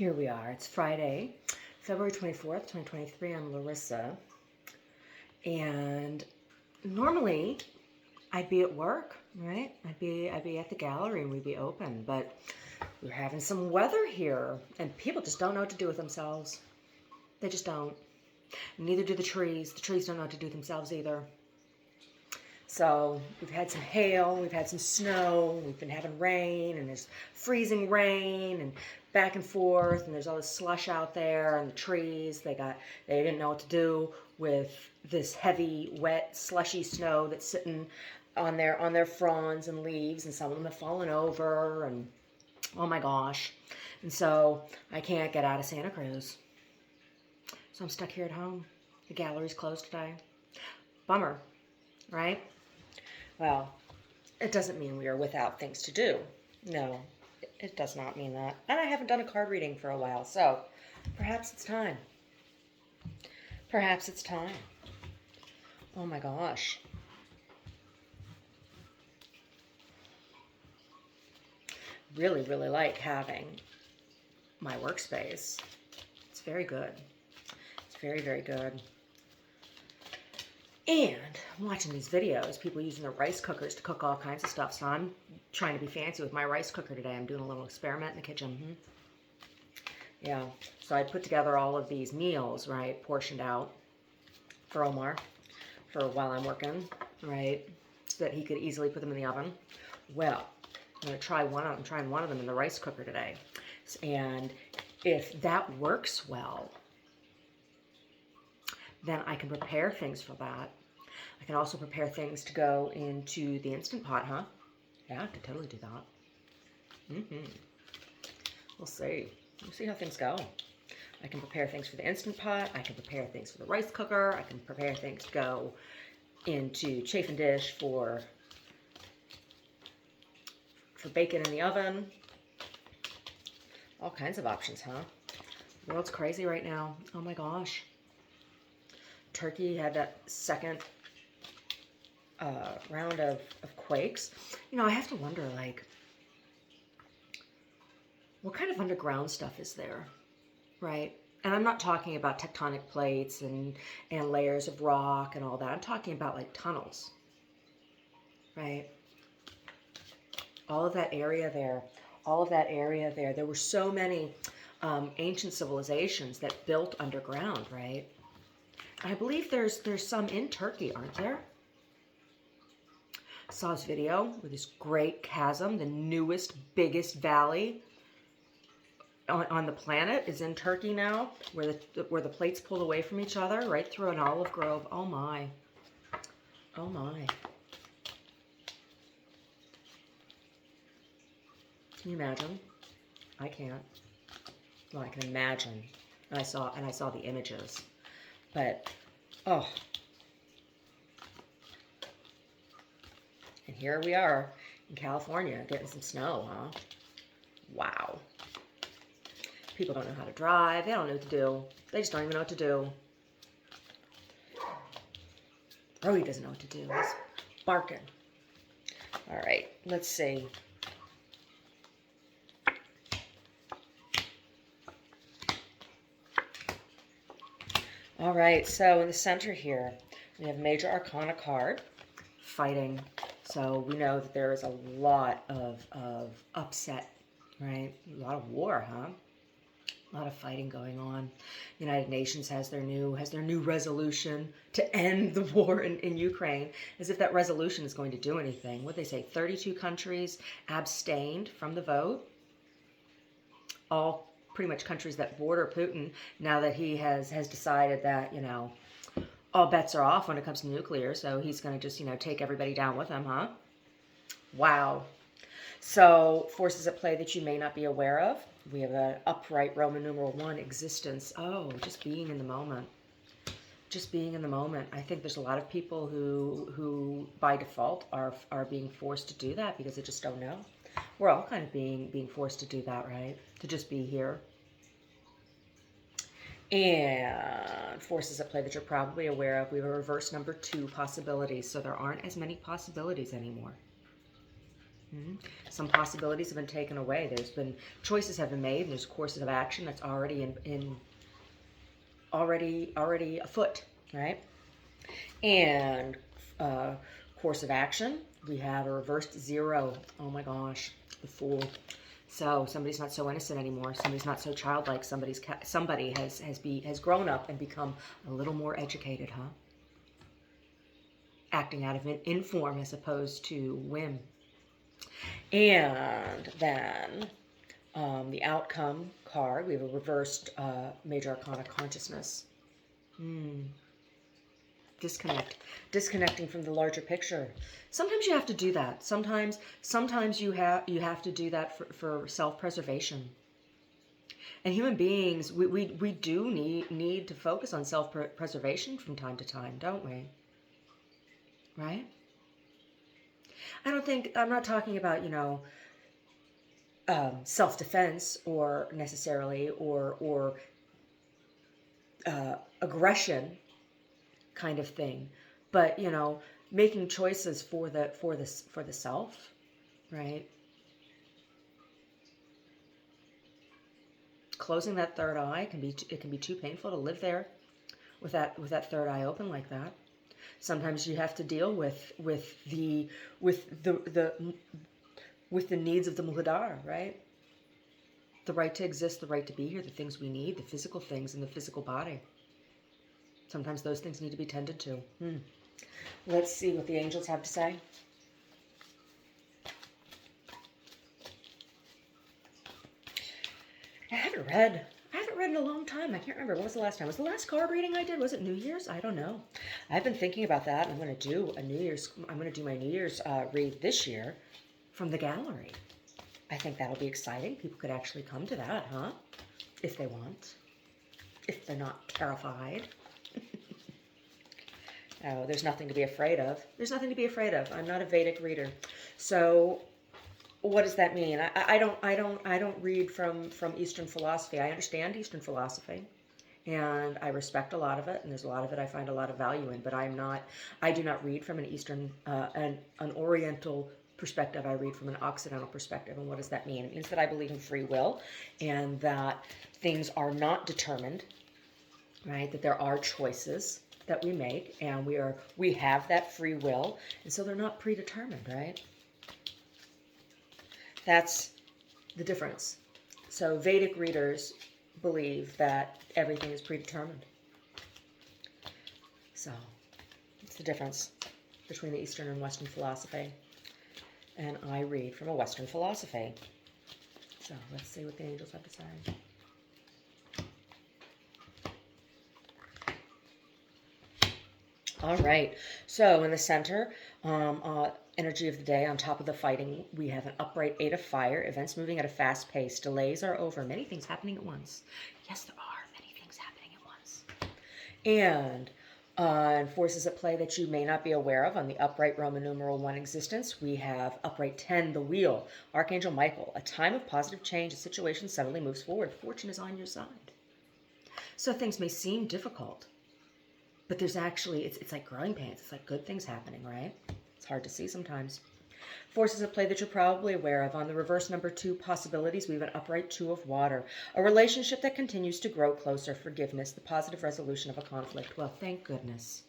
Here we are. It's Friday, February 24th, 2023. I'm Larissa. And normally I'd be at work, right? I'd be at the gallery and we'd be open, but we're having some weather here and people just don't know what to do with themselves. They just don't. Neither do the trees. The trees don't know what to do with themselves either. So we've had some hail, we've had some snow, we've been having rain, and there's freezing rain and back and forth, and there's all this slush out there, and the trees, they didn't know what to do with this heavy, wet, slushy snow that's sitting on their fronds and leaves, and some of them have fallen over, and oh my gosh. And so I can't get out of Santa Cruz. So I'm stuck here at home. The gallery's closed today. Bummer, right? Well, it doesn't mean we are without things to do. No, it does not mean that. And I haven't done a card reading for a while, so perhaps it's time. Perhaps it's time. Oh my gosh. Really, really like having my workspace. It's very good. It's very, very good. And I'm watching these videos, people using their rice cookers to cook all kinds of stuff. So I'm trying to be fancy with my rice cooker today. I'm doing a little experiment in the kitchen. Yeah, so I put together all of these meals, right, portioned out for Omar for while I'm working, right, so that he could easily put them in the oven. Well, I'm going to try one of them. I'm trying one of them in the rice cooker today. And if that works well, then I can prepare things for that. I can also prepare things to go into the Instant Pot, huh? Yeah, I could totally do that. We'll see. We'll see how things go. I can prepare things for the Instant Pot. I can prepare things for the rice cooker. I can prepare things to go into chafing dish for bacon in the oven. All kinds of options, huh? The world's crazy right now. Oh my gosh. Turkey had that second round of quakes. You know, I have to wonder, like, what kind of underground stuff is there, right? And I'm not talking about tectonic plates and layers of rock and all that. I'm talking about, like, tunnels, right? All of that area there, there were so many ancient civilizations that built underground, right? I believe there's some in Turkey, aren't there? I saw this video with this great chasm, the newest, biggest valley on the planet is in Turkey now, where the plates pulled away from each other, right through an olive grove. Oh my. Oh my. Can you imagine? I can't. Well, I can imagine. And I saw the images. But, oh. And here we are in California getting some snow, huh? Wow. People don't know how to drive. They don't know what to do. They just don't even know what to do. Brody doesn't know what to do. He's barking. All right, let's see. All right, so in the center here, we have Major Arcana card, fighting. So we know that there is a lot of upset, right? A lot of war, huh? A lot of fighting going on. The United Nations has their new resolution to end the war in Ukraine, as if that resolution is going to do anything. What they say, 32 countries abstained from the vote. All pretty much countries that border Putin, now that he has decided that, you know, all bets are off when it comes to nuclear, so he's going to just, you know, take everybody down with him, huh? Wow. So, forces at play that you may not be aware of. We have an upright Roman numeral 1, existence. Oh, just being in the moment. Just being in the moment. I think there's a lot of people who by default are being forced to do that because they just don't know. We're all kind of being forced to do that, right? To just be here. And forces at play that you're probably aware of. We have a reverse number 2, possibilities. So there aren't as many possibilities anymore. Some possibilities have been taken away. There's been choices have been made. And there's courses of action that's already already afoot, right? And course of action, we have a reversed 0. Oh my gosh, the Fool. So somebody's not so innocent anymore. Somebody's not so childlike. Somebody has grown up and become a little more educated, huh? Acting out of inform as opposed to whim. And then the outcome card, we have a reversed major arcana consciousness. Disconnecting from the larger picture. Sometimes you have to do that. Sometimes you have to do that for self-preservation. And human beings, we do need to focus on self-preservation from time to time, don't we? Right? I'm not talking about, self-defense or necessarily or aggression kind of thing, but making choices for the self, right? Closing that third eye can be too painful to live there with that third eye open like that. Sometimes you have to deal with the needs of the Muladhara, right? The right to exist, the right to be here, the things we need, the physical things in the physical body. Sometimes those things need to be tended to. Let's see what the angels have to say. I haven't read in a long time. I can't remember. What was the last time? Was the last card reading I did? Was it New Year's? I don't know. I've been thinking about that. I'm going to do my New Year's read this year from the gallery. I think that'll be exciting. People could actually come to that, huh? If they want. If they're not terrified. Oh, there's nothing to be afraid of. There's nothing to be afraid of. I'm not a Vedic reader. So what does that mean? I don't read from Eastern philosophy. I understand Eastern philosophy, and I respect a lot of it, and there's a lot of it I find a lot of value in, but I do not read from an Eastern, an Oriental perspective. I read from an Occidental perspective. And what does that mean? It means that I believe in free will, and that things are not determined, right? That there are choices that we make, and we have that free will, and so they're not predetermined, right? That's the difference. So Vedic readers believe that everything is predetermined. So it's the difference between the Eastern and Western philosophy. And I read from a Western philosophy. So let's see what the angels have to say. All right, so in the center, energy of the day, on top of the fighting, we have an upright 8 of fire, events moving at a fast pace, delays are over, many things happening at once. Yes, there are many things happening at once. And forces at play that you may not be aware of. On the upright Roman numeral 1 existence, we have upright 10, the wheel, Archangel Michael, a time of positive change, a situation suddenly moves forward, fortune is on your side. So things may seem difficult, but there's actually, it's like growing pains. It's like good things happening, right? It's hard to see sometimes. Forces at play that you're probably aware of. On the reverse number 2, possibilities, we have an upright 2 of water. A relationship that continues to grow closer. Forgiveness, the positive resolution of a conflict. Well, thank goodness.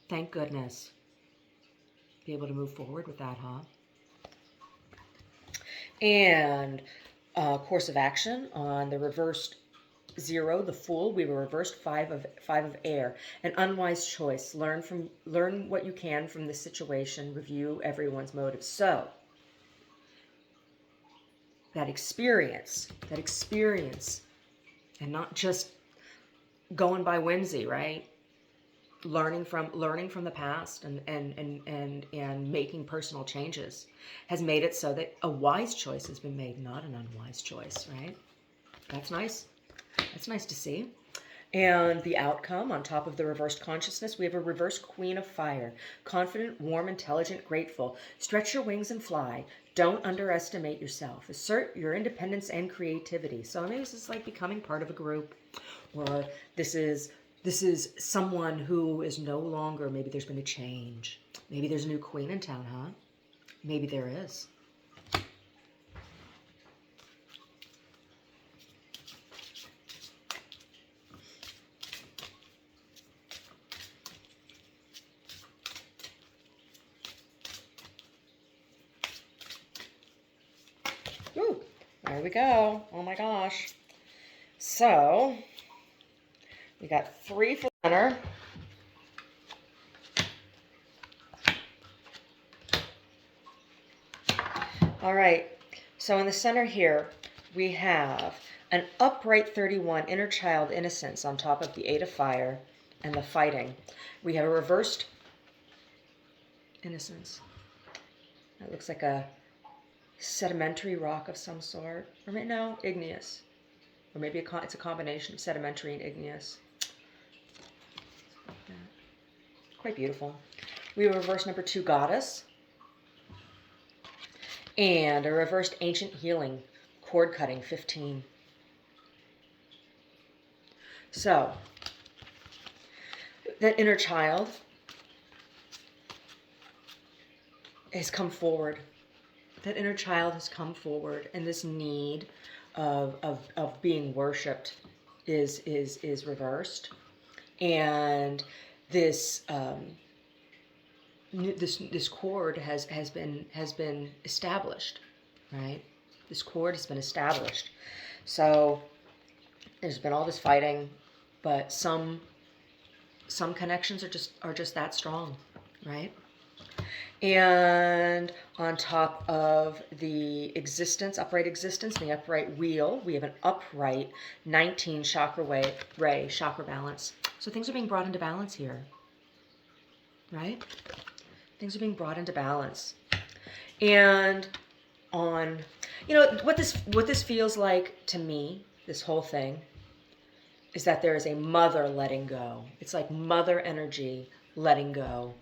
Thank goodness. Be able to move forward with that, huh? And course of action on the reversed 0, the Fool, we have a reversed 5 of air. An unwise choice. Learn what you can from this situation. Review everyone's motives. So that experience, and not just going by whimsy, right? Learning from the past and making personal changes has made it so that a wise choice has been made, not an unwise choice, right? That's nice. That's nice to see. And the outcome, on top of the reversed consciousness, we have a reversed Queen of Fire. Confident, warm, intelligent, grateful. Stretch your wings and fly. Don't underestimate yourself. Assert your independence and creativity. So maybe this is like becoming part of a group, or this is someone who is no longer, maybe there's been a change. Maybe there's a new queen in town, huh? Maybe there is. Ooh, there we go. Oh my gosh. So, we got 3 for the center. All right, so in the center here, we have an upright 31, inner child innocence on top of the 8 of fire and the fighting. We have a reversed innocence. That looks like a sedimentary rock of some sort. Or maybe, no, igneous. Or maybe it's a combination of sedimentary and igneous. Quite beautiful. We have a reverse number 2, goddess. And a reversed ancient healing, cord cutting, 15. So, that inner child has come forward. That inner child has come forward, and this need of being worshipped is reversed, and this this cord has been established, right? This cord has been established. So there's been all this fighting, but some connections are just that strong, right? And on top of the existence, upright existence, the upright wheel, we have an upright 19 chakra ray, chakra balance. So things are being brought into balance here, right? Things are being brought into balance. And on, you know, what this feels like to me, this whole thing, is that there is a mother letting go. It's like mother energy letting go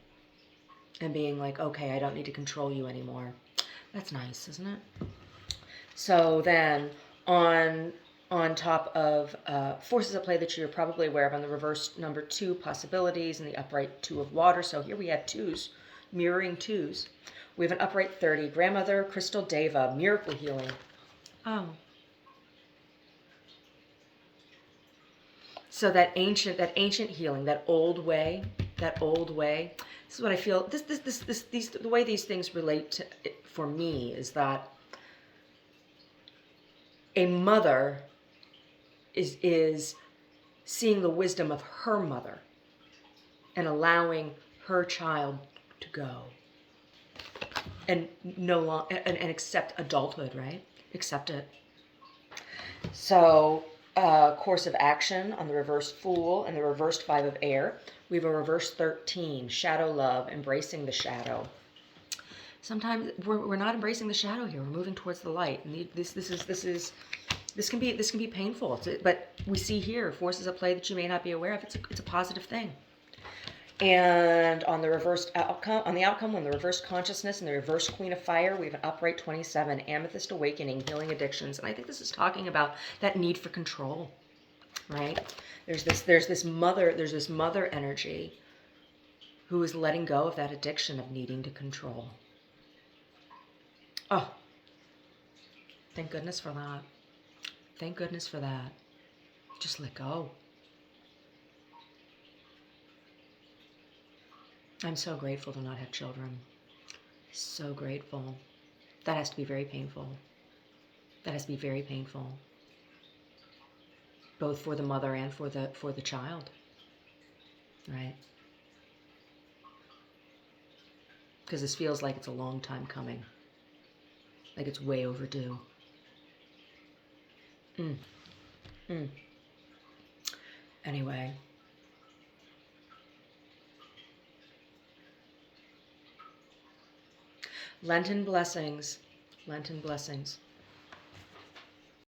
and being like, okay, I don't need to control you anymore. That's nice, isn't it? So then on top of forces at play that you're probably aware of, on the reverse number 2, possibilities, and the upright 2 of water. So here we have 2s, mirroring 2s. We have an upright 30, grandmother, crystal deva, miracle healing. Oh. So that ancient healing, that old way. This is what I feel. The way these things relate to for me is that a mother is seeing the wisdom of her mother and allowing her child to go and no longer and accept adulthood, right? Accept it. So course of action on the reversed Fool and the reversed 5 of air. We have a reversed 13, shadow love, embracing the shadow. Sometimes we're not embracing the shadow here. We're moving towards the light, and this can be painful. But we see here forces at play that you may not be aware of. It's a positive thing. And on the reversed outcome, on the reversed consciousness and the reversed Queen of Fire, we have an upright 27, amethyst awakening, healing addictions. And I think this is talking about that need for control, right? There's this mother energy who is letting go of that addiction of needing to control. Oh, thank goodness for that. Thank goodness for that. Just let go. I'm so grateful to not have children. So grateful. That has to be very painful. That has to be very painful. Both for the mother and for the child. Right? Because this feels like it's a long time coming. Like it's way overdue. Anyway. Lenten blessings. Lenten blessings.